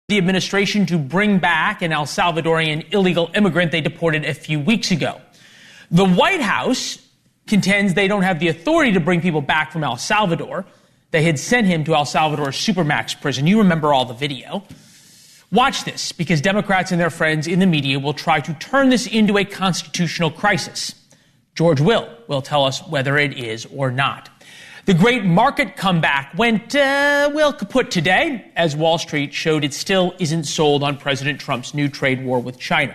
the administration to bring back an El Salvadorian illegal immigrant they deported a few weeks ago. The White House contends they don't have the authority to bring people back from El Salvador. They had sent him to El Salvador's Supermax prison. You remember all the video. Watch this, because Democrats and their friends in the media will try to turn this into a constitutional crisis. George will tell us whether it is or not. The great market comeback went, kaput today, as Wall Street showed it still isn't sold on President Trump's new trade war with China.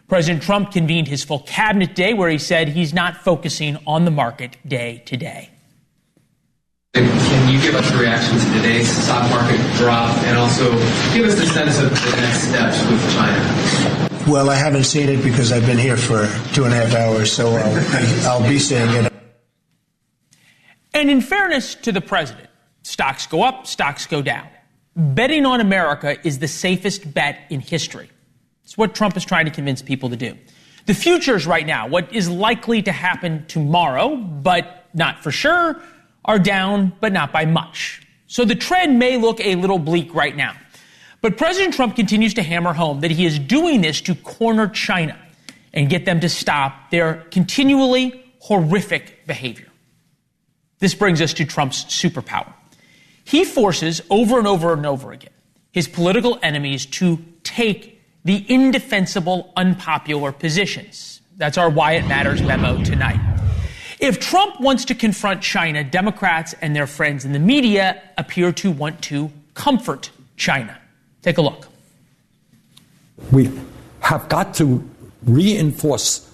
President Trump convened his full cabinet day where he said he's not focusing on the market day to day. Can you give us a reaction to today's stock market drop and also give us a sense of the next steps with China? Well, I haven't seen it because I've been here for 2.5 hours, so I'll be seeing it. And in fairness to the president, stocks go up, stocks go down. Betting on America is the safest bet in history. It's what Trump is trying to convince people to do. The futures right now, what is likely to happen tomorrow, but not for sure, are down, but not by much. So the trend may look a little bleak right now. But President Trump continues to hammer home that he is doing this to corner China and get them to stop their continually horrific behavior. This brings us to Trump's superpower. He forces over and over and over again his political enemies to take the indefensible, unpopular positions. That's our Why It Matters memo tonight. If Trump wants to confront China, Democrats and their friends in the media appear to want to comfort China. Take a look. We have got to reinforce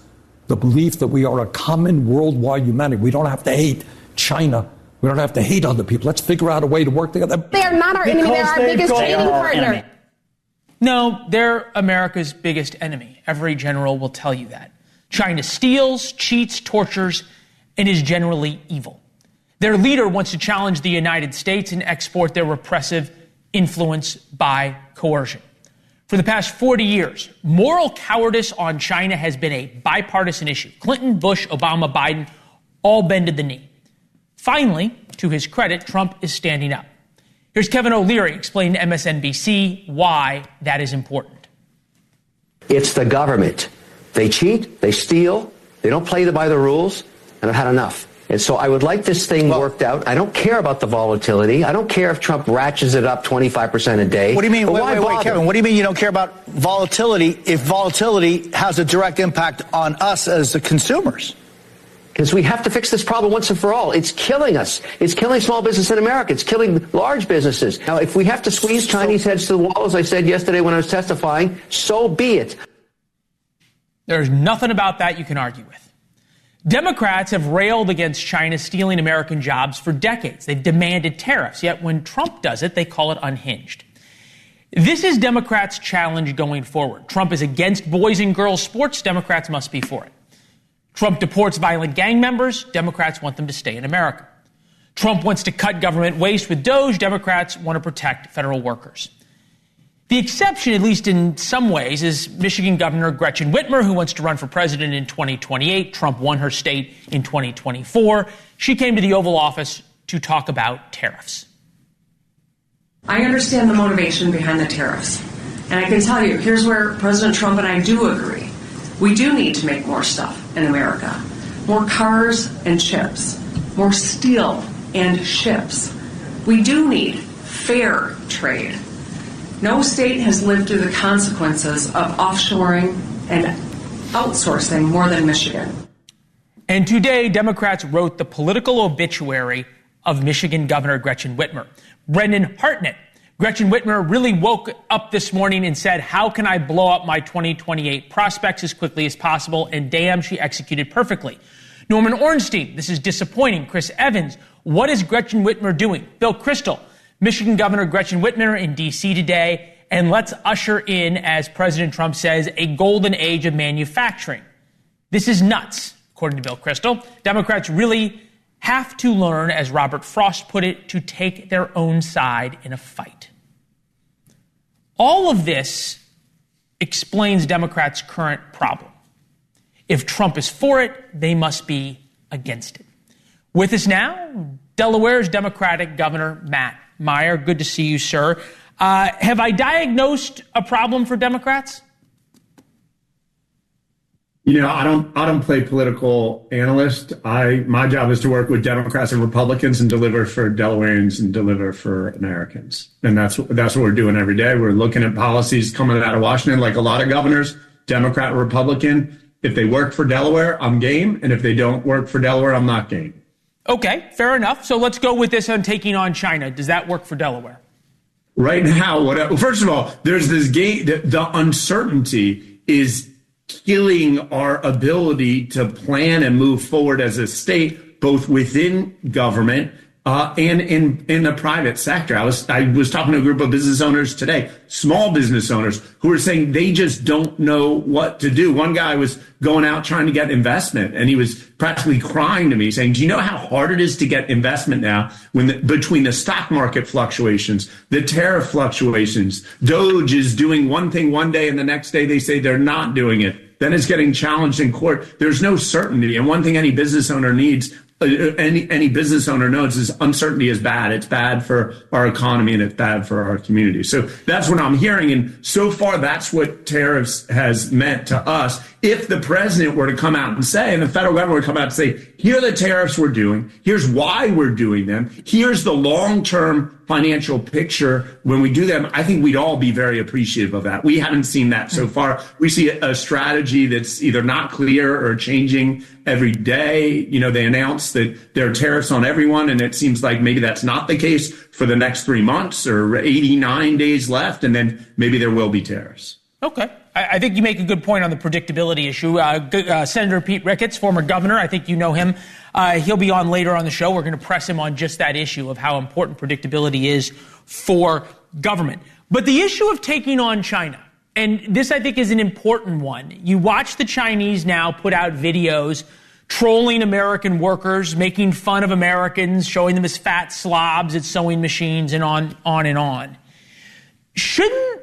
the belief that we are a common worldwide humanity. We don't have to hate China. We don't have to hate other people. Let's figure out a way to work together. They are not our enemy. They're our biggest trading partner. No, they're America's biggest enemy. Every general will tell you that. China steals, cheats, tortures, and is generally evil. Their leader wants to challenge the United States and export their repressive influence by coercion. For the past 40 years, moral cowardice on China has been a bipartisan issue. Clinton, Bush, Obama, Biden all bended the knee. Finally, to his credit, Trump is standing up. Here's Kevin O'Leary explaining to MSNBC why that is important. It's the government. They cheat, they steal, they don't play by the rules, and I've had enough. And so I would like this thing worked out. I don't care about the volatility. I don't care if Trump ratchets it up 25% a day. What do you mean? Wait, Kevin, what do you mean you don't care about volatility if volatility has a direct impact on us as the consumers? Because we have to fix this problem once and for all. It's killing us. It's killing small business in America. It's killing large businesses. Now, if we have to squeeze Chinese heads to the wall, as I said yesterday when I was testifying, so be it. There's nothing about that you can argue with. Democrats have railed against China stealing American jobs for decades. They've demanded tariffs, yet when Trump does it, they call it unhinged. This is Democrats' challenge going forward. Trump is against boys and girls sports. Democrats must be for it. Trump deports violent gang members. Democrats want them to stay in America. Trump wants to cut government waste with DOGE. Democrats want to protect federal workers. The exception, at least in some ways, is Michigan Governor Gretchen Whitmer, who wants to run for president in 2028. Trump won her state in 2024. She came to the Oval Office to talk about tariffs. I understand the motivation behind the tariffs. And I can tell you, here's where President Trump and I do agree. We do need to make more stuff in America. More cars and chips. More steel and ships. We do need fair trade. No state has lived through the consequences of offshoring and outsourcing more than Michigan. And today, Democrats wrote the political obituary of Michigan Governor Gretchen Whitmer. Brendan Hartnett. Gretchen Whitmer really woke up this morning and said, how can I blow up my 2028 prospects as quickly as possible? And damn, she executed perfectly. Norman Ornstein, this is disappointing. Chris Evans, what is Gretchen Whitmer doing? Bill Kristol, Michigan Governor Gretchen Whitmer in D.C. today. And let's usher in, as President Trump says, a golden age of manufacturing. This is nuts, according to Bill Kristol. Democrats really have to learn, as Robert Frost put it, to take their own side in a fight. All of this explains Democrats' current problem. If Trump is for it, they must be against it. With us now, Delaware's Democratic Governor Matt Meyer. Good to see you, sir. Have I diagnosed a problem for Democrats? I don't play political analyst. My job is to work with Democrats and Republicans and deliver for Delawareans and deliver for Americans. And that's what we're doing every day. We're looking at policies coming out of Washington, like a lot of governors, Democrat, Republican. If they work for Delaware, I'm game. And if they don't work for Delaware, I'm not game. Okay, fair enough. So let's go with this on taking on China. Does that work for Delaware? Right now, first of all, there's this game. The uncertainty is killing our ability to plan and move forward as a state, both within government and in the private sector. I was talking to a group of business owners today, small business owners, who were saying they just don't know what to do. One guy was going out trying to get investment, and he was practically crying to me, saying, do you know how hard it is to get investment now between the stock market fluctuations, the tariff fluctuations? DOGE is doing one thing one day, and the next day they say they're not doing it. Then it's getting challenged in court. There's no certainty. And one thing any business owner needs, any business owner knows, is uncertainty is bad. It's bad for our economy and it's bad for our community. So that's what I'm hearing. And so far, that's what tariffs has meant to us. If the president were to come out and say, and the federal government were to come out and say, here are the tariffs we're doing, here's why we're doing them, here's the long-term financial picture when we do them, I think we'd all be very appreciative of that. We haven't seen that so far. We see a strategy that's either not clear or changing every day. They announce that there are tariffs on everyone, and it seems like maybe that's not the case for the next 3 months or 89 days left, and then maybe there will be tariffs. Okay. I think you make a good point on the predictability issue. Senator Pete Ricketts, former governor, I think you know him. He'll be on later on the show. We're going to press him on just that issue of how important predictability is for government. But the issue of taking on China, and this I think is an important one. You watch the Chinese now put out videos trolling American workers, making fun of Americans, showing them as fat slobs at sewing machines, and on and on. Shouldn't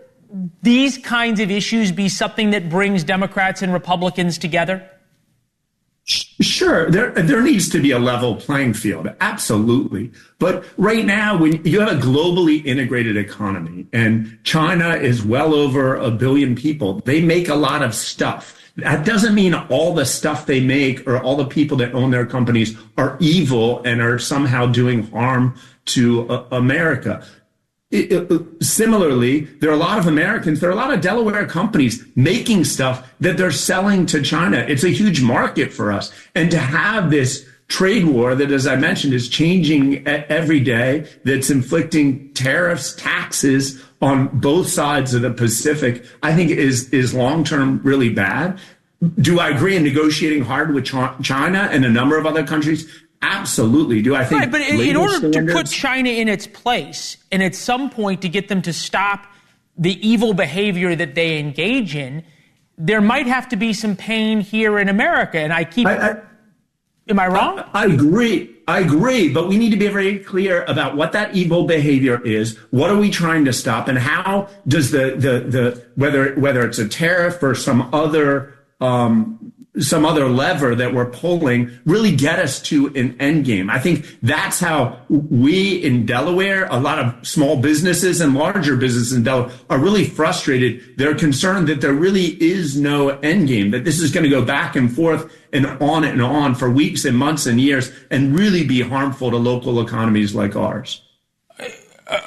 these kinds of issues be something that brings Democrats and Republicans together? Sure, there needs to be a level playing field, absolutely. But right now, when you have a globally integrated economy, and China is well over 1 billion people, they make a lot of stuff. That doesn't mean all the stuff they make or all the people that own their companies are evil and are somehow doing harm to America. Similarly, there are a lot of Americans, there are a lot of Delaware companies making stuff that they're selling to China. It's a huge market for us. And to have this trade war that, as I mentioned, is changing every day, that's inflicting tariffs, taxes on both sides of the Pacific, I think is long-term really bad. Do I agree in negotiating hard with China and a number of other countries? Absolutely. Do I think? Right, but in order to put China in its place, and at some point to get them to stop the evil behavior that they engage in, there might have to be some pain here in America. And am I wrong? I agree. But we need to be very clear about what that evil behavior is. What are we trying to stop? And how does whether it's a tariff or some other lever that we're pulling really get us to an end game? I think that's how we in Delaware, a lot of small businesses and larger businesses in Delaware are really frustrated. They're concerned that there really is no end game, that this is going to go back and forth and on for weeks and months and years and really be harmful to local economies like ours.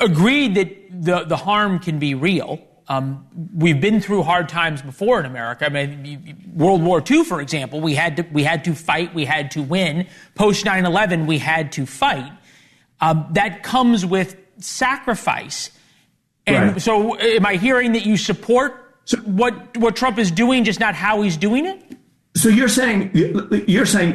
Agreed that the harm can be real. We've been through hard times before in America. I mean, World War II, for example, we had to fight, we had to win. Post 9/11, we had to fight. That comes with sacrifice. And right. So, am I hearing that you support what Trump is doing, just not how he's doing it? So you're saying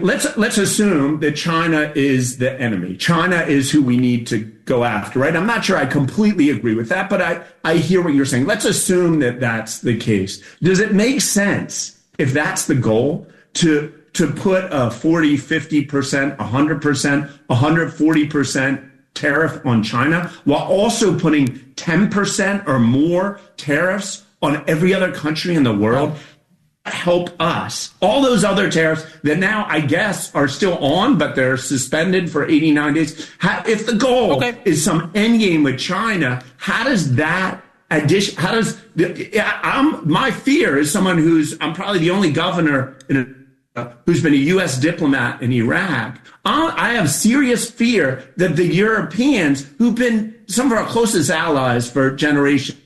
let's assume that China is the enemy. China is who we need to go after, right? I'm not sure I completely agree with that, but I hear what you're saying. Let's assume that that's the case. Does it make sense, if that's the goal, to put a 40, 50%, 100%, 140% tariff on China while also putting 10% or more tariffs on every other country in the world? help us? All those other tariffs that now, I guess, are still on, but they're suspended for 89 days. If the goal is some end game with China, how does that addition, my fear is someone I'm probably the only governor who's been a U.S. diplomat in Iraq. I have serious fear that the Europeans, who've been some of our closest allies for generations,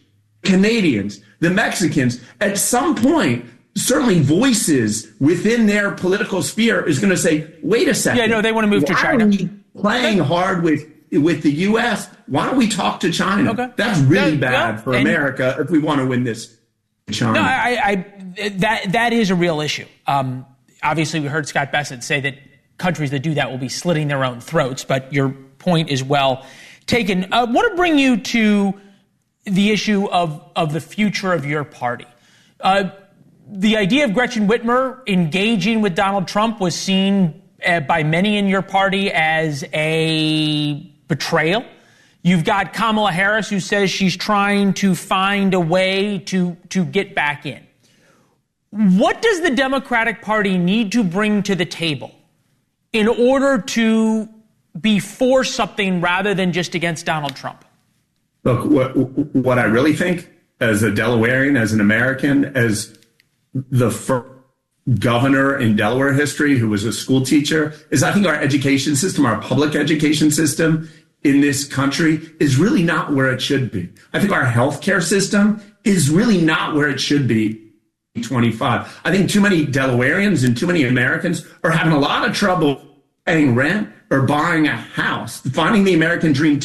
Canadians, the Mexicans, at some point, certainly voices within their political sphere is going to say, wait a second. Yeah, no, they want to move to China. Are we playing hard with the U.S.? Why don't we talk to China? Okay. That's really bad for America if we want to win this China. No, that is a real issue. Obviously, we heard Scott Bessent say that countries that do that will be slitting their own throats, but your point is well taken. I want to bring you to the issue of the future of your party. The idea of Gretchen Whitmer engaging with Donald Trump was seen by many in your party as a betrayal. You've got Kamala Harris, who says she's trying to find a way to get back in. What does the Democratic Party need to bring to the table in order to be for something rather than just against Donald Trump? Look, what I really think, as a Delawarean, as an American, as the first governor in Delaware history who was a school teacher, is I think our education system, our public education system in this country is really not where it should be. I think our healthcare system is really not where it should be. 25. I think too many Delawareans and too many Americans are having a lot of trouble paying rent or buying a house. Finding the American dream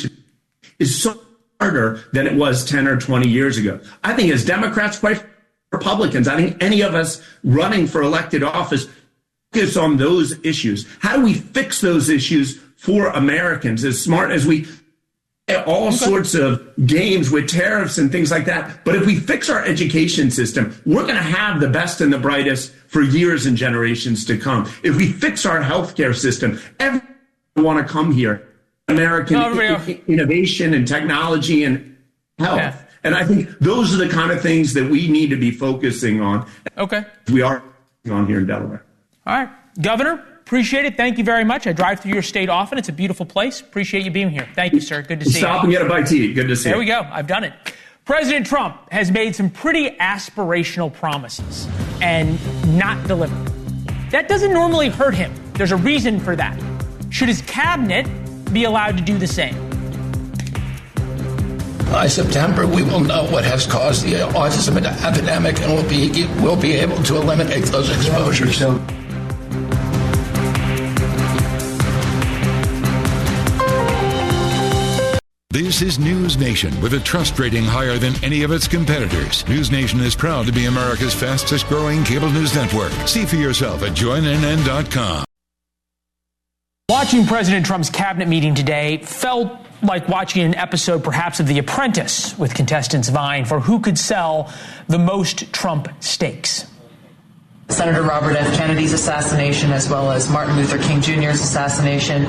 is so harder than it was 10 or 20 years ago. I think as Democrats, quite Republicans, I think any of us running for elected office focus on those issues. How do we fix those issues for Americans? As smart as we all sorts of games with tariffs and things like that. But if we fix our education system, we're going to have the best and the brightest for years and generations to come. If we fix our healthcare system, everyone want to come here. American innovation and technology and health. Yeah. And I think those are the kind of things that we need to be focusing on. Okay. We are on here in Delaware. All right. Governor, appreciate it. Thank you very much. I drive through your state often. It's a beautiful place. Appreciate you being here. Thank you, sir. Good to see you. Stop and get a bite to eat. Good to see you. There we go. I've done it. President Trump has made some pretty aspirational promises and not delivered. That doesn't normally hurt him. There's a reason for that. Should his cabinet be allowed to do the same? By September, we will know what has caused the autism epidemic, and we'll be able to eliminate those exposures. This is NewsNation with a trust rating higher than any of its competitors. NewsNation is proud to be America's fastest growing cable news network. See for yourself at joinnn.com. Watching President Trump's cabinet meeting today felt like watching an episode perhaps of The Apprentice, with contestants vying for who could sell the most Trump steaks. Senator Robert F. Kennedy's assassination, as well as Martin Luther King Jr.'s assassination.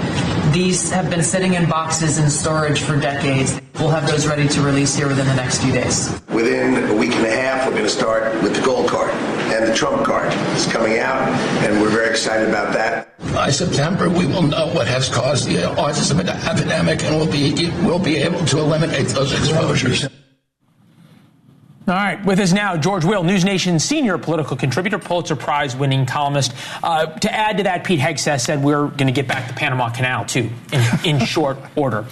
These have been sitting in boxes in storage for decades. We'll have those ready to release here within the next few days. Within a week and a half, we're going to start with the gold card, and the Trump card is coming out, and we're very excited about that. By September, we will know what has caused the autism epidemic, and we'll be able to eliminate those exposures. All right, with us now, George Will, NewsNation's senior political contributor, Pulitzer Prize-winning columnist. To add to that, Pete Hegseth said we're going to get back the Panama Canal, too, in short order.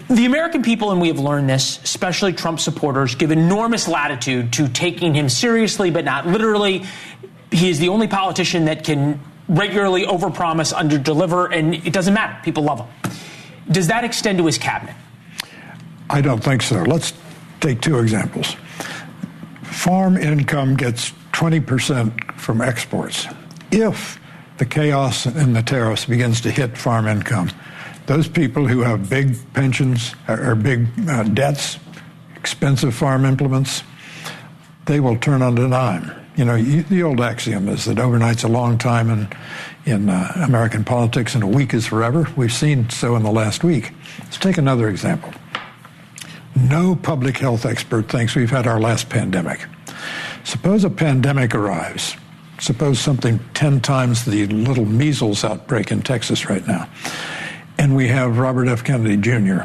The American people, and we have learned this, especially Trump supporters, give enormous latitude to taking him seriously, but not literally. He is the only politician that can regularly overpromise, underdeliver, and it doesn't matter. People love him. Does that extend to his cabinet? I don't think so. Let's take two examples. Farm income gets 20% from exports. If the chaos in the tariffs begins to hit farm income, those people who have big pensions or big debts, expensive farm implements, they will turn on a dime. You know, the old axiom is that overnight's a long time in American politics and a week is forever. We've seen so in the last week. Let's take another example. No public health expert thinks we've had our last pandemic. Suppose a pandemic arrives. Suppose something 10 times the little measles outbreak in Texas right now. And we have Robert F. Kennedy Jr.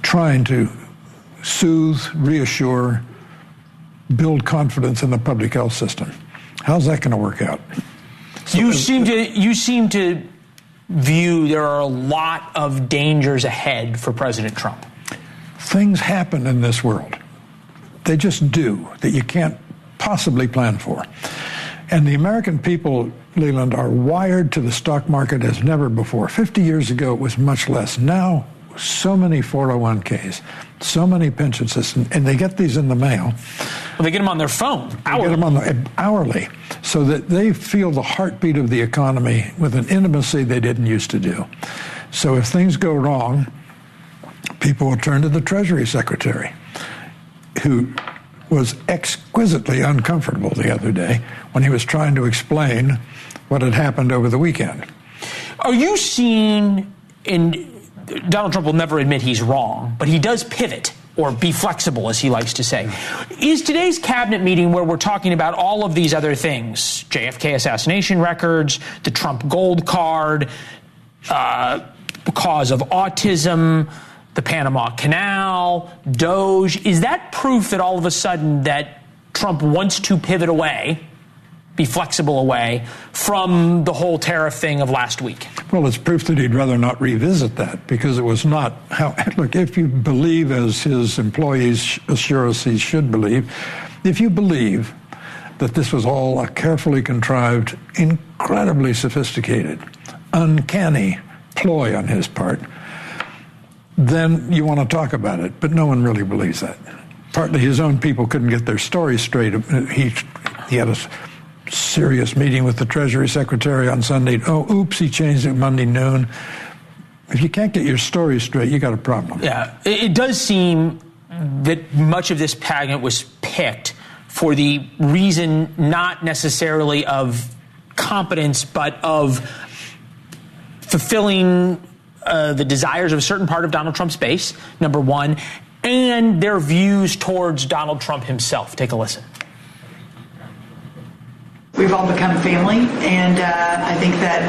trying to soothe, reassure, build confidence in the public health system. How's that going to work out? So you seem to view there are a lot of dangers ahead for President Trump. Things happen in this world. They just do, that you can't possibly plan for. And the American people, Leland, are wired to the stock market as never before. 50 years ago, it was much less. Now, so many 401ks, so many pension systems, and they get these in the mail. Well, they get them on their phone, hourly. They get them hourly, so that they feel the heartbeat of the economy with an intimacy they didn't used to do. So if things go wrong, people will turn to the Treasury Secretary, who was exquisitely uncomfortable the other day when he was trying to explain what had happened over the weekend. Are you seeing, and Donald Trump will never admit he's wrong, but he does pivot or be flexible, as he likes to say. Is today's cabinet meeting where we're talking about all of these other things, JFK assassination records, the Trump gold card, cause of autism, the Panama Canal, DOGE, is that proof that all of a sudden that Trump wants to pivot away, be flexible away from the whole tariff thing of last week? Well, it's proof that he'd rather not revisit that, because it was not how. Look, if you believe, as his employees assure us he should believe, if you believe that this was all a carefully contrived, incredibly sophisticated, uncanny ploy on his part, then you want to talk about it. But no one really believes that. Partly his own people couldn't get their story straight. He had a serious meeting with the Treasury Secretary on Sunday. Oh, oops, he changed it Monday noon. If you can't get your story straight, you got a problem. Yeah, it does seem that much of this pageant was picked for the reason not necessarily of competence, but of fulfilling the desires of a certain part of Donald Trump's base, number one, and their views towards Donald Trump himself. Take a listen. We've all become family, and I think that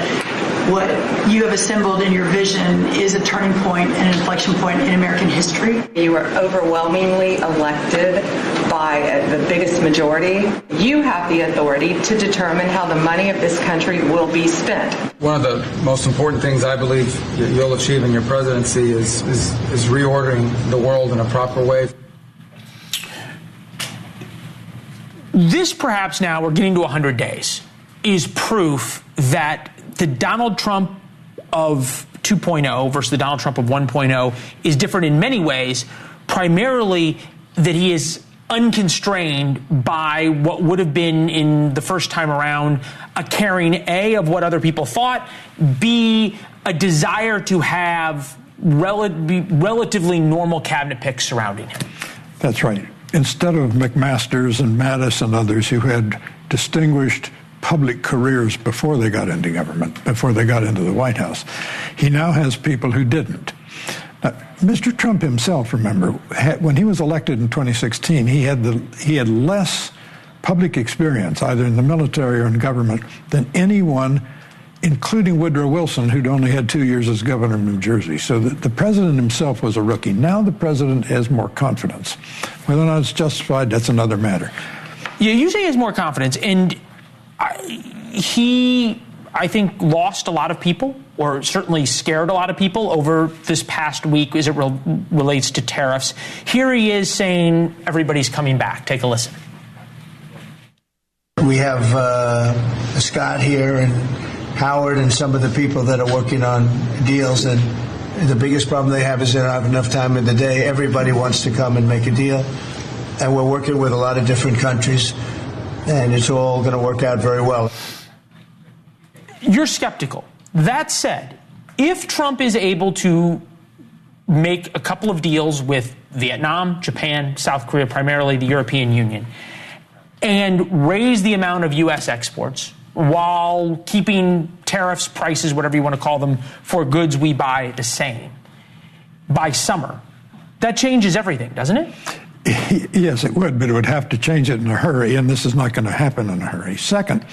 what you have assembled in your vision is a turning point and an inflection point in American history. You were overwhelmingly elected by the biggest majority. You have the authority to determine how the money of this country will be spent. One of the most important things I believe you'll achieve in your presidency is reordering the world in a proper way. This perhaps now, we're getting to 100 days, is proof that the Donald Trump of 2.0 versus the Donald Trump of 1.0 is different in many ways, primarily that he is unconstrained by what would have been in the first time around a caring, A, of what other people thought, B, a desire to have relatively normal cabinet picks surrounding him. That's right. Instead of McMasters and Mattis and others who had distinguished public careers before they got into government, before they got into the White House, he now has people who didn't. Now, Mr. Trump himself, remember, when he was elected in 2016, he had less public experience, either in the military or in government, than anyone, including Woodrow Wilson, who'd only had 2 years as governor of New Jersey. So the president himself was a rookie. Now the president has more confidence. Whether or not it's justified, that's another matter. Yeah, you say he has more confidence, and he, I think, lost a lot of people, or certainly scared a lot of people over this past week as it relates to tariffs. Here he is saying everybody's coming back. Take a listen. We have Scott here and Howard and some of the people that are working on deals, and the biggest problem they have is they don't have enough time in the day. Everybody wants to come and make a deal, and we're working with a lot of different countries, and it's all going to work out very well. You're skeptical. That said, if Trump is able to make a couple of deals with Vietnam, Japan, South Korea, primarily the European Union, and raise the amount of U.S. exports while keeping tariffs, prices, whatever you want to call them, for goods we buy the same by summer, that changes everything, doesn't it? Yes, it would, but it would have to change it in a hurry, and this is not going to happen in a hurry. Second,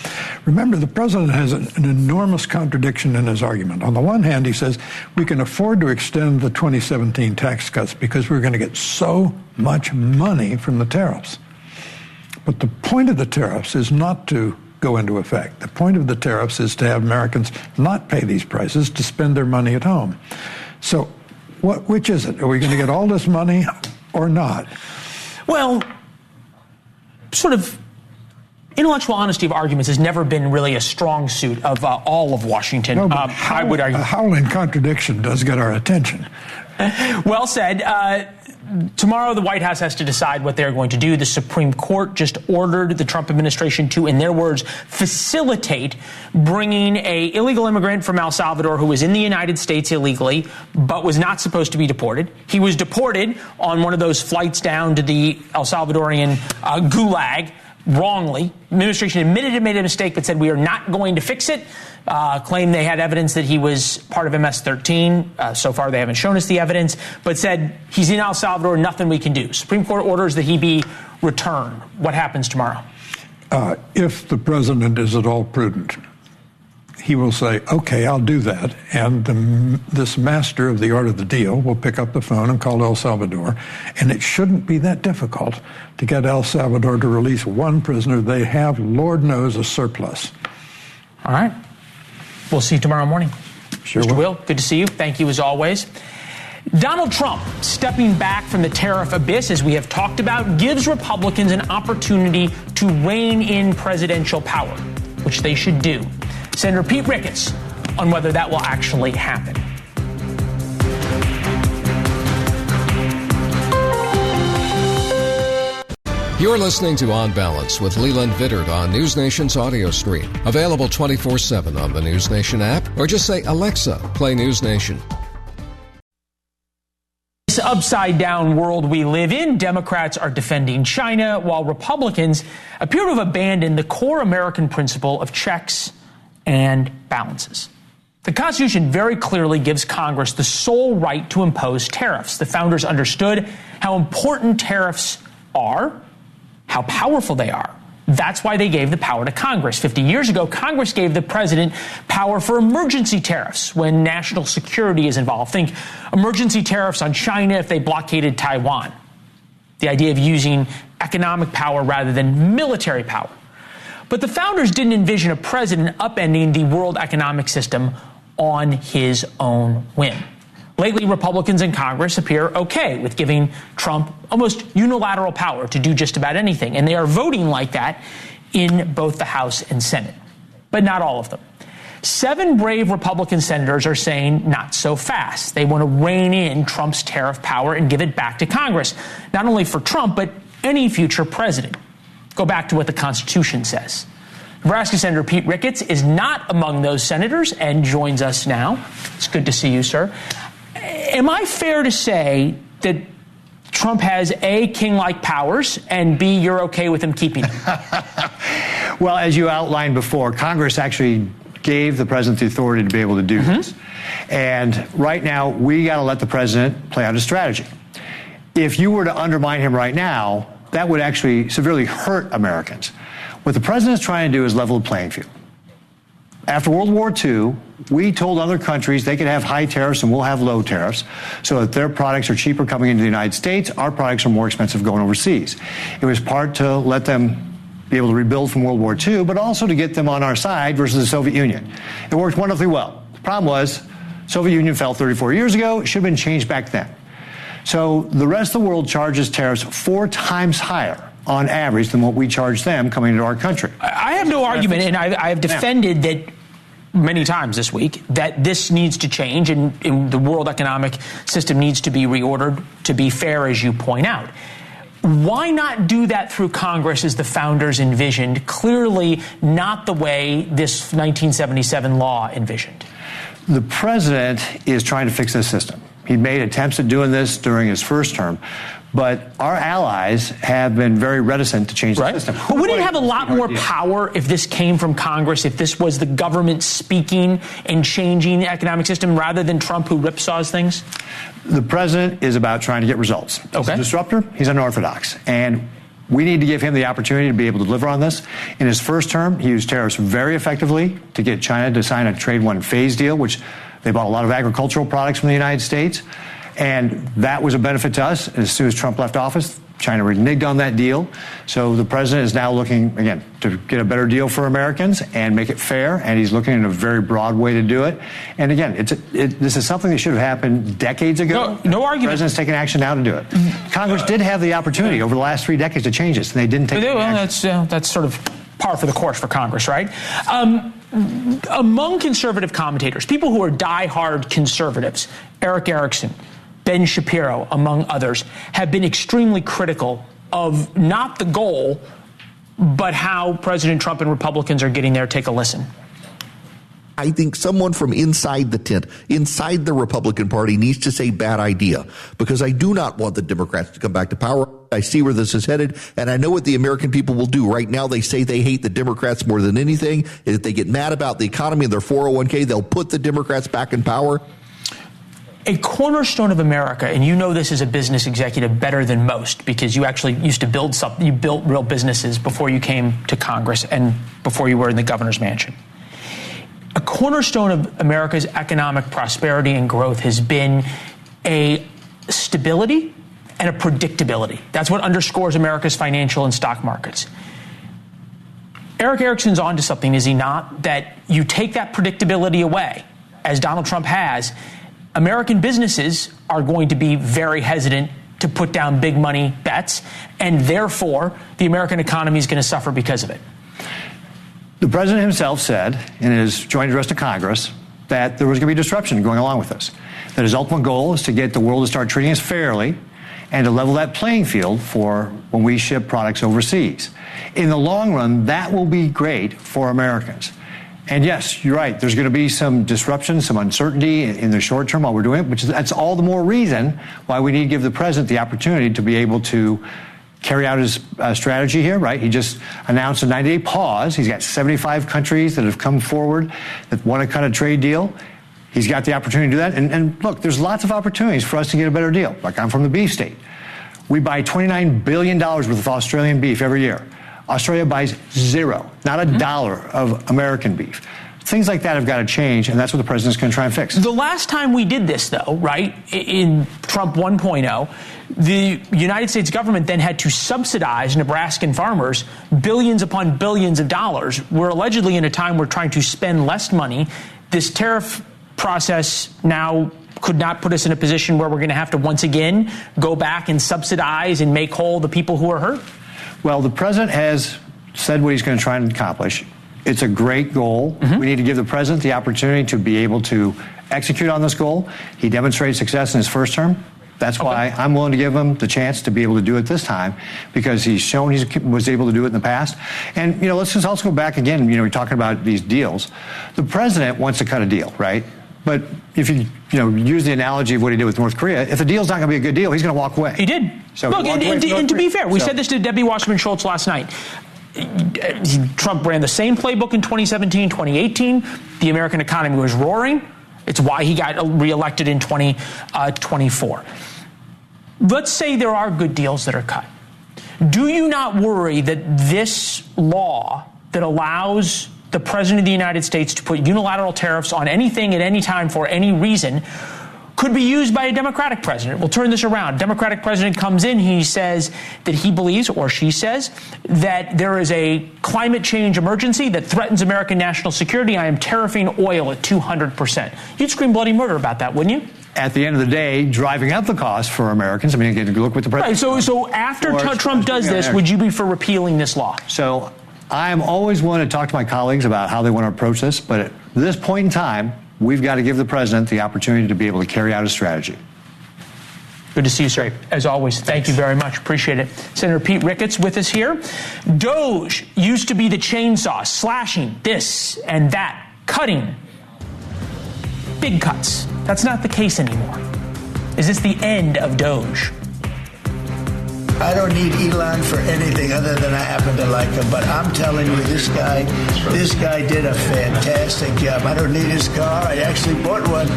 remember the president has an enormous contradiction in his argument. On the one hand, he says we can afford to extend the 2017 tax cuts because we're going to get so much money from the tariffs. But the point of the tariffs is not to go into effect. The point of the tariffs is to have Americans not pay these prices, to spend their money at home. So which is it? Are we going to get all this money or not? Well, sort of intellectual honesty of arguments has never been really a strong suit of all of Washington. No, I would argue. A howling contradiction does get our attention. Well said. Tomorrow, the White House has to decide what they're going to do. The Supreme Court just ordered the Trump administration to, in their words, facilitate bringing an illegal immigrant from El Salvador who was in the United States illegally but was not supposed to be deported. He was deported on one of those flights down to the El Salvadorian gulag wrongly. The administration admitted it made a mistake but said we are not going to fix it. Claimed they had evidence that he was part of MS-13. So far, they haven't shown us the evidence, but said he's in El Salvador, nothing we can do. Supreme Court orders that he be returned. What happens tomorrow? If the president is at all prudent, he will say, okay, I'll do that. And this master of the art of the deal will pick up the phone and call El Salvador. And it shouldn't be that difficult to get El Salvador to release one prisoner. They have, Lord knows, a surplus. All right. We'll see you tomorrow morning. Sure Mr. Will, good to see you. Thank you as always. Donald Trump, stepping back from the tariff abyss, as we have talked about, gives Republicans an opportunity to rein in presidential power, which they should do. Senator Pete Ricketts on whether that will actually happen. You're listening to On Balance with Leland Vittert on NewsNation's audio stream. Available 24/7 on the NewsNation app, or just say, Alexa, play NewsNation. This upside-down world we live in, Democrats are defending China, while Republicans appear to have abandoned the core American principle of checks and balances. The Constitution very clearly gives Congress the sole right to impose tariffs. The founders understood how important tariffs are, how powerful they are. That's why they gave the power to Congress. 50 years ago, Congress gave the president power for emergency tariffs when national security is involved. Think emergency tariffs on China if they blockaded Taiwan. The idea of using economic power rather than military power. But the founders didn't envision a president upending the world economic system on his own whim. Lately, Republicans in Congress appear okay with giving Trump almost unilateral power to do just about anything, and they are voting like that in both the House and Senate. But not all of them. 7 brave Republican senators are saying not so fast. They want to rein in Trump's tariff power and give it back to Congress, not only for Trump, but any future president. Go back to what the Constitution says. Nebraska Senator Pete Ricketts is not among those senators and joins us now. It's good to see you, sir. Am I fair to say that Trump has A, king-like powers, and B, you're okay with him keeping them? Well, as you outlined before, Congress actually gave the president the authority to be able to do this. And right now, we got to let the president play out his strategy. If you were to undermine him right now, that would actually severely hurt Americans. What the president is trying to do is level the playing field. After World War II, we told other countries they could have high tariffs and we'll have low tariffs so that their products are cheaper coming into the United States, our products are more expensive going overseas. It was part to let them be able to rebuild from World War II, but also to get them on our side versus the Soviet Union. It worked wonderfully well. The problem was, Soviet Union fell 34 years ago. It should have been changed back then. So the rest of the world charges tariffs 4 times higher on average than what we charge them coming into our country. I have no argument, and I have defended that many times this week, that this needs to change and the world economic system needs to be reordered to be fair, as you point out. Why not do that through Congress as the founders envisioned? Clearly not the way this 1977 law envisioned. The president is trying to fix this system. He made attempts at doing this during his first term, But our allies have been very reticent to change the system. But wouldn't it have a lot more power if this came from Congress, if this was the government speaking and changing the economic system rather than Trump who ripsaws things? The president is about trying to get results. He's a disruptor. He's unorthodox. And we need to give him the opportunity to be able to deliver on this. In his first term, he used tariffs very effectively to get China to sign a trade one phase deal, which they bought a lot of agricultural products from the United States. And that was a benefit to us. As soon as Trump left office, China reneged on that deal. So the president is now looking, again, to get a better deal for Americans and make it fair. And he's looking in a very broad way to do it. And again, this is something that should have happened decades ago. No argument. The president's taking action now to do it. Congress did have the opportunity over the last 3 decades to change this, and they didn't take action. That's sort of par for the course for Congress, right? Among conservative commentators, people who are diehard conservatives, Eric Erickson, Ben Shapiro, among others, have been extremely critical of not the goal, but how President Trump and Republicans are getting there. Take a listen. I think someone from inside the tent, inside the Republican Party, needs to say bad idea, because I do not want the Democrats to come back to power. I see where this is headed, and I know what the American people will do. Right now, they say they hate the Democrats more than anything. If they get mad about the economy and their 401k, they'll put the Democrats back in power. A cornerstone of America, and you know this as a business executive better than most because you actually used to build something. You built real businesses before you came to Congress and before you were in the governor's mansion. A cornerstone of America's economic prosperity and growth has been a stability and a predictability. That's what underscores America's financial and stock markets. Eric Erickson's onto something, is he not? That you take that predictability away, as Donald Trump has, American businesses are going to be very hesitant to put down big money bets, and therefore the American economy is going to suffer because of it. The president himself said in his joint address to Congress that there was going to be disruption going along with this, that his ultimate goal is to get the world to start treating us fairly and to level that playing field for when we ship products overseas. In the long run, that will be great for Americans. And yes, you're right. There's going to be some disruption, some uncertainty in the short term while we're doing it, that's all the more reason why we need to give the president the opportunity to be able to carry out his strategy here, right? He just announced a 90-day pause. He's got 75 countries that have come forward that want to cut a trade deal. He's got the opportunity to do that. And look, there's lots of opportunities for us to get a better deal. Like, I'm from the beef state. We buy $29 billion worth of Australian beef every year. Australia buys zero, not a dollar of American beef. Things like that have got to change, and that's what the president's going to try and fix. The last time we did this, though, right, in Trump 1.0, the United States government then had to subsidize Nebraskan farmers billions upon billions of dollars. We're allegedly in a time we're trying to spend less money. This tariff process now could not put us in a position where we're going to have to once again go back and subsidize and make whole the people who are hurt. Well, the president has said what he's going to try and accomplish. It's a great goal. We need to give the president the opportunity to be able to execute on this goal. He demonstrated success in his first term. That's why I'm willing to give him the chance to be able to do it this time, because he's shown he was able to do it in the past. And, let's just also go back again. We're talking about these deals. The president wants to cut a deal, right? But if you use the analogy of what he did with North Korea, if the deal's not going to be a good deal, he's going to walk away. He did. So look, and to be fair, we said this to Debbie Wasserman Schultz last night. Trump ran the same playbook in 2017, 2018. The American economy was roaring. It's why he got reelected in 2024. Let's say there are good deals that are cut. Do you not worry that this law that allows the President of the United States to put unilateral tariffs on anything at any time for any reason could be used by a Democratic president? We'll turn this around. Democratic president comes in, he says that he believes, or she says, that there is a climate change emergency that threatens American national security. I am tariffing oil at 200%. You'd scream bloody murder about that, wouldn't you? At the end of the day, driving up the cost for Americans. I mean, again, look what the president... Right, so after Trump does this, would you be for repealing this law? So I'm always willing to talk to my colleagues about how they want to approach this, but at this point in time, we've got to give the president the opportunity to be able to carry out his strategy. Good to see you, sir. As always, thank you very much. Appreciate it. Senator Pete Ricketts with us here. DOGE used to be the chainsaw, slashing this and that, cutting. Big cuts. That's not the case anymore. Is this the end of DOGE? I don't need Elon for anything other than I happen to like him. But I'm telling you, this guy did a fantastic job. I don't need his car. I actually bought one.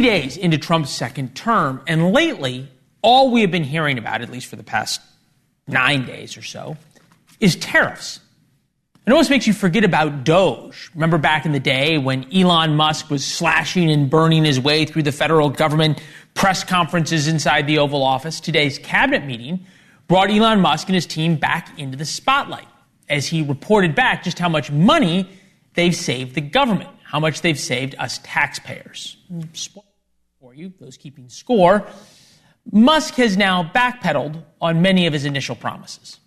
Days into Trump's second term, and lately, all we have been hearing about, at least for the past 9 days or so, is tariffs. It almost makes you forget about DOGE. Remember back in the day when Elon Musk was slashing and burning his way through the federal government press conferences inside the Oval Office? Today's cabinet meeting brought Elon Musk and his team back into the spotlight as he reported back just how much money they've saved the government, how much they've saved us taxpayers. For you, those keeping score, Musk has now backpedaled on many of his initial promises.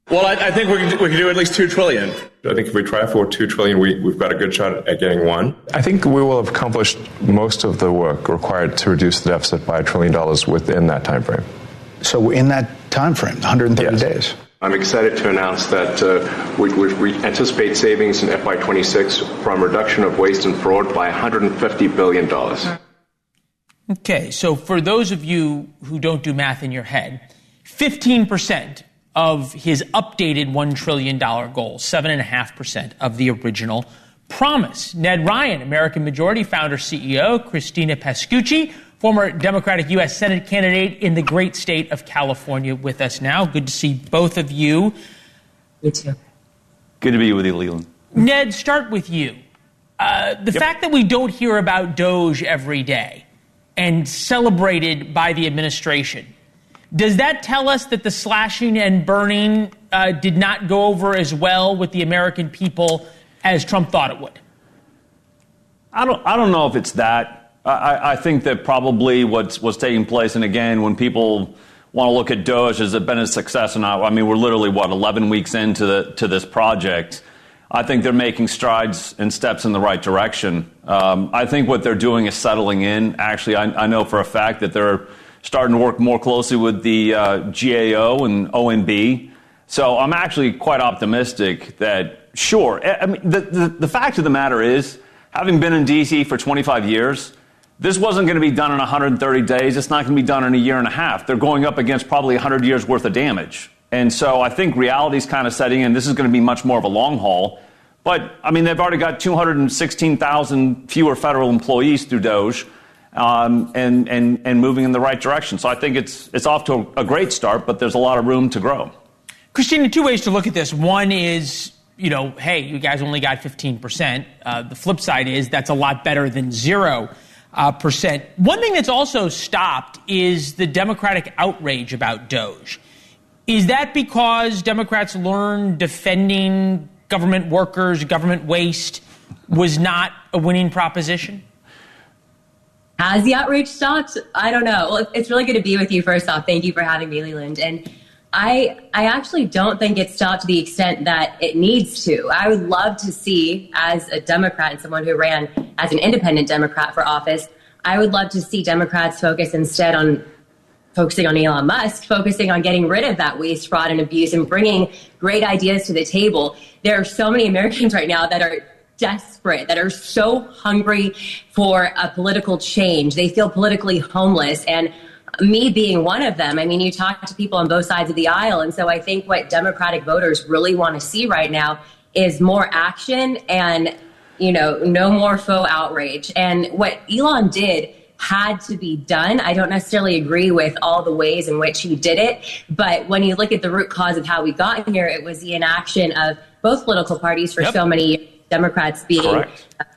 Well, I think we can do at least $2 trillion. I think if we try for $2 trillion, we've got a good shot at getting one. I think we will have accomplished most of the work required to reduce the deficit by $1 trillion within that time frame. So in that time frame, 130 days. I'm excited to announce that we anticipate savings in FY26 from reduction of waste and fraud by $150 billion. Okay, so for those of you who don't do math in your head, 15% of his updated $1 trillion goal, 7.5% of the original promise. Ned Ryan, American Majority founder, CEO, Christina Pascucci, former Democratic U.S. Senate candidate in the great state of California, with us now. Good to see both of you. Me too. Good to be with you, Leland. Ned, start with you. The fact that we don't hear about DOGE every day and celebrated by the administration, does that tell us that the slashing and burning did not go over as well with the American people as Trump thought it would? I don't know if it's that. I think that probably what's taking place, and again, when people want to look at DOGE, has it been a success or not? I mean, we're literally, 11 weeks into this project. I think they're making strides and steps in the right direction. I think what they're doing is settling in. Actually, I know for a fact that they're starting to work more closely with the GAO and OMB. So I'm actually quite optimistic that, sure, I mean, the fact of the matter is, having been in D.C. for 25 years, this wasn't going to be done in 130 days. It's not going to be done in a year and a half. They're going up against probably 100 years worth of damage. And so I think reality's kind of setting in. This is going to be much more of a long haul. But, I mean, they've already got 216,000 fewer federal employees through DOGE and moving in the right direction. So I think it's off to a great start, but there's a lot of room to grow. Christina, two ways to look at this. One is, hey, you guys only got 15%. The flip side is that's a lot better than 0%. One thing that's also stopped is the Democratic outrage about DOGE. Is that because Democrats learned defending government workers, government waste was not a winning proposition? Has the outrage stopped? I don't know. Well, it's really good to be with you, first off. Thank you for having me, Leland. And I actually don't think it's stopped to the extent that it needs to. I would love to see, as a Democrat and someone who ran as an independent Democrat for office, I would love to see Democrats focus instead on focusing on Elon Musk, focusing on getting rid of that waste, fraud, and abuse, and bringing great ideas to the table. There are so many Americans right now that are desperate, that are so hungry for a political change. They feel politically homeless, and me being one of them. I mean, you talk to people on both sides of the aisle, and so I think what Democratic voters really want to see right now is more action and, no more faux outrage. And what Elon did had to be done. I don't necessarily agree with all the ways in which he did it, but when you look at the root cause of how we got here, it was the inaction of both political parties for so many years, Democrats being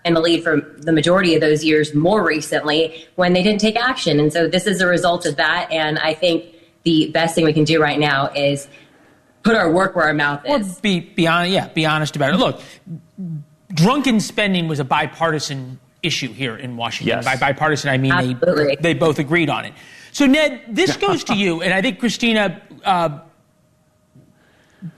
in the lead for the majority of those years more recently when they didn't take action. And so this is a result of that, and I think the best thing we can do right now is put our work where our mouth is. Or be honest about it. Look, drunken spending was a bipartisan issue here in Washington. Yes. By bipartisan, I mean they both agreed on it. So, Ned, this goes to you, and I think Christina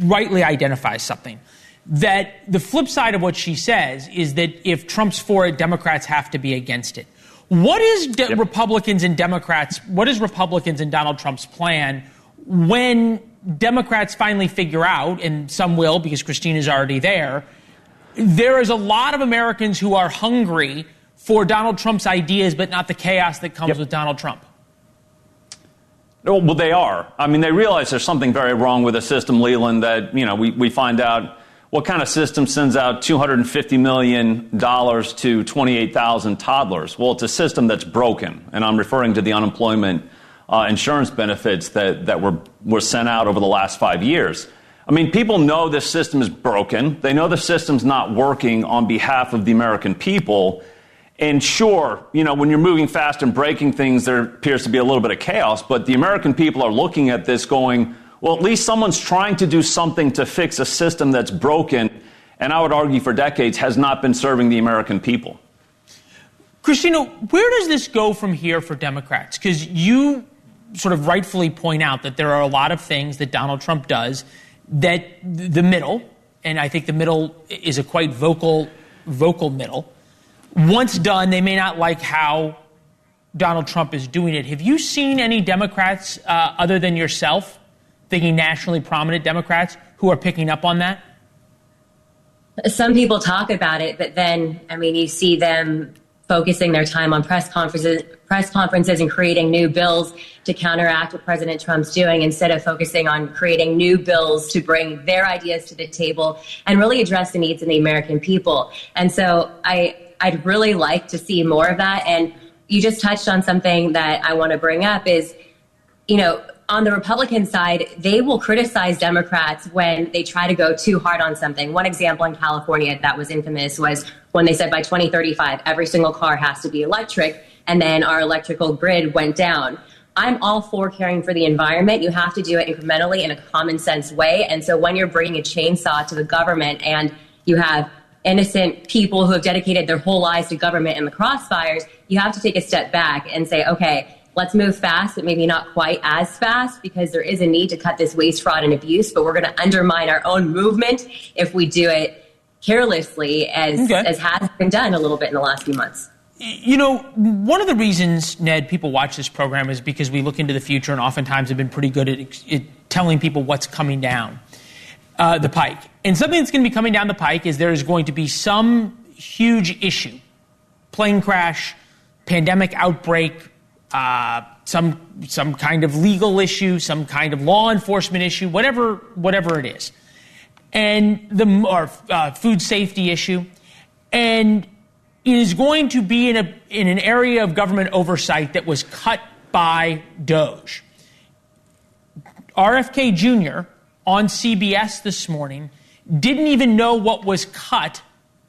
rightly identifies something, that the flip side of what she says is that if Trump's for it, Democrats have to be against it. What is Republicans and Democrats, what is Republicans and Donald Trump's plan when Democrats finally figure out, and some will because Christina's already there is a lot of Americans who are hungry for Donald Trump's ideas, but not the chaos that comes with Donald Trump. Well, they are. I mean, they realize there's something very wrong with the system, Leland, that, we find out what kind of system sends out $250 million to 28,000 toddlers. Well, it's a system that's broken, and I'm referring to the unemployment insurance benefits that were sent out over the last 5 years. I mean, people know this system is broken. They know the system's not working on behalf of the American people. And sure, when you're moving fast and breaking things, there appears to be a little bit of chaos. But the American people are looking at this going, well, at least someone's trying to do something to fix a system that's broken. And I would argue for decades has not been serving the American people. Christina, where does this go from here for Democrats? Because you sort of rightfully point out that there are a lot of things that Donald Trump does that the middle, and I think the middle is a quite vocal middle, once done, they may not like how Donald Trump is doing it. Have you seen any Democrats, other than yourself, thinking nationally prominent Democrats, who are picking up on that? Some people talk about it, but then, you see them focusing their time on press conferences and creating new bills to counteract what President Trump's doing instead of focusing on creating new bills to bring their ideas to the table and really address the needs of the American people. And so I'd really like to see more of that. And you just touched on something that I want to bring up is, on the Republican side, they will criticize Democrats when they try to go too hard on something. One example in California that was infamous was when they said by 2035, every single car has to be electric, and then our electrical grid went down. I'm all for caring for the environment. You have to do it incrementally in a common sense way. And so when you're bringing a chainsaw to the government and you have innocent people who have dedicated their whole lives to government in the crossfires, you have to take a step back and say, okay, let's move fast, but maybe not quite as fast because there is a need to cut this waste, fraud, and abuse, but we're going to undermine our own movement if we do it carelessly as has been done a little bit in the last few months. One of the reasons, Ned, people watch this program is because we look into the future and oftentimes have been pretty good at telling people what's coming down the pike. And something that's going to be coming down the pike is there is going to be some huge issue, plane crash, pandemic outbreak, some kind of legal issue, some kind of law enforcement issue, whatever it is, and or food safety issue, and it is going to be in an area of government oversight that was cut by DOGE. RFK Jr. on CBS this morning didn't even know what was cut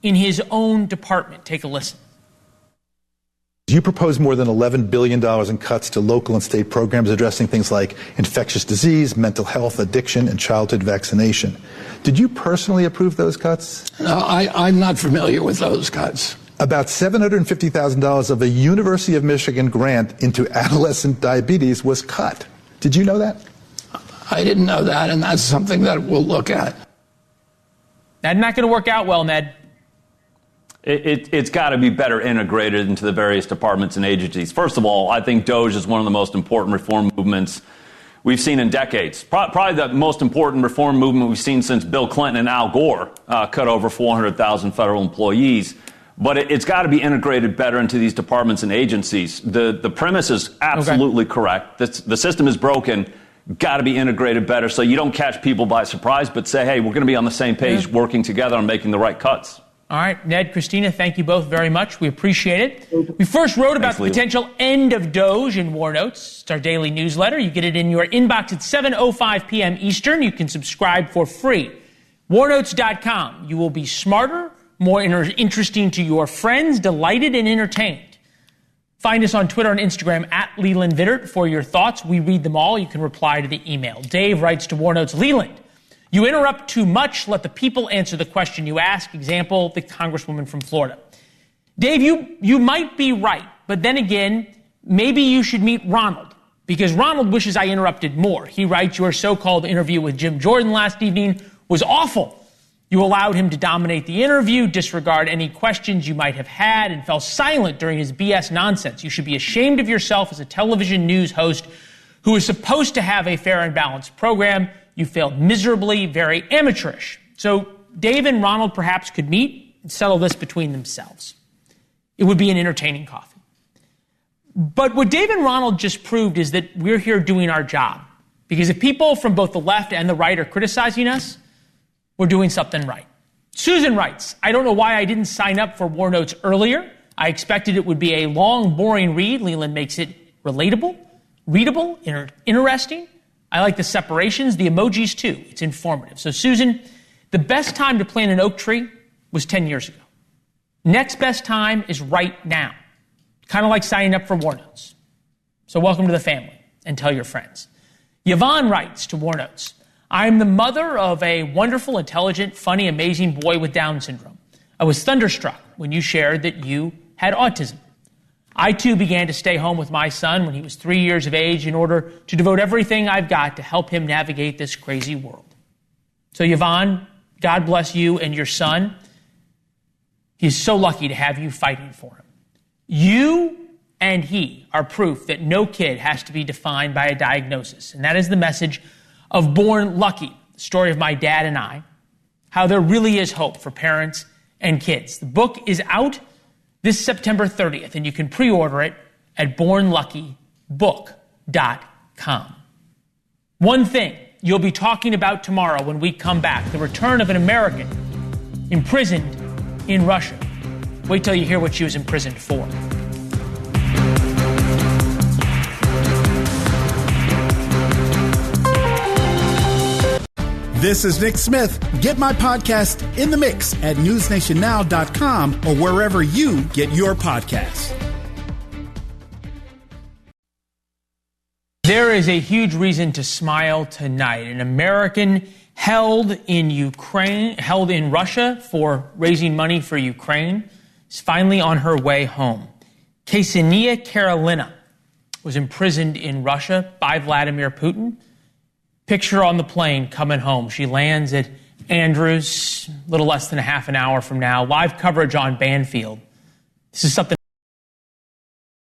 in his own department. Take a listen. You propose more than $11 billion in cuts to local and state programs addressing things like infectious disease, mental health, addiction, and childhood vaccination. Did you personally approve those cuts? No, I'm not familiar with those cuts. About $750,000 of a University of Michigan grant into adolescent diabetes was cut. Did you know that? I didn't know that, and that's something that we'll look at. That's not going to work out well, Ned. It's got to be better integrated into the various departments and agencies. First of all, I think DOGE is one of the most important reform movements we've seen in decades. Probably the most important reform movement we've seen since Bill Clinton and Al Gore cut over 400,000 federal employees. But it's got to be integrated better into these departments and agencies. The premise is absolutely correct. The system is broken. Got to be integrated better so you don't catch people by surprise, but say, hey, we're going to be on the same page working together on making the right cuts. All right, Ned, Christina, thank you both very much. We appreciate it. We first wrote about the potential end of DOGE in War Notes. It's our daily newsletter. You get it in your inbox at 7:05 p.m. Eastern. You can subscribe for free. warnotes.com. You will be smarter, more interesting to your friends, delighted and entertained. Find us on Twitter and Instagram at Leland Vittert for your thoughts. We read them all. You can reply to the email. Dave writes to War Notes, Leland, you interrupt too much. Let the people answer the question you ask. Example, the Congresswoman from Florida. Dave, you might be right, but then again, maybe you should meet Ronald, because Ronald wishes I interrupted more. He writes, your so-called interview with Jim Jordan last evening was awful. You allowed him to dominate the interview, disregard any questions you might have had, and fell silent during his BS nonsense. You should be ashamed of yourself as a television news host who was supposed to have a fair and balanced program. You failed miserably, very amateurish. So Dave and Ronald perhaps could meet and settle this between themselves. It would be an entertaining coffee. But what Dave and Ronald just proved is that we're here doing our job. Because if people from both the left and the right are criticizing us, we're doing something right. Susan writes, I don't know why I didn't sign up for War Notes earlier. I expected it would be a long, boring read. Leland makes it relatable, readable, interesting. I like the separations, the emojis too. It's informative. So Susan, the best time to plant an oak tree was 10 years ago. Next best time is right now. Kind of like signing up for War Notes. So welcome to the family and tell your friends. Yvonne writes to War Notes, I'm the mother of a wonderful, intelligent, funny, amazing boy with Down syndrome. I was thunderstruck when you shared that you had autism. I, too, began to stay home with my son when he was 3 years of age in order to devote everything I've got to help him navigate this crazy world. So, Yvonne, God bless you and your son. He's so lucky to have you fighting for him. You and he are proof that no kid has to be defined by a diagnosis. And that is the message of Born Lucky, the story of my dad and I, how there really is hope for parents and kids. The book is out this September 30th, and you can pre-order it at bornluckybook.com. One thing you'll be talking about tomorrow when we come back, the return of an American imprisoned in Russia. Wait till you hear what she was imprisoned for. This is Nick Smith. Get my podcast In the Mix at newsnationnow.com or wherever you get your podcasts. There is a huge reason to smile tonight. An American held in Russia for raising money for Ukraine is finally on her way home. Ksenia Karelina was imprisoned in Russia by Vladimir Putin. Picture on the plane coming home. She lands at Andrews a little less than a half an hour from now. Live coverage on Banfield. This is something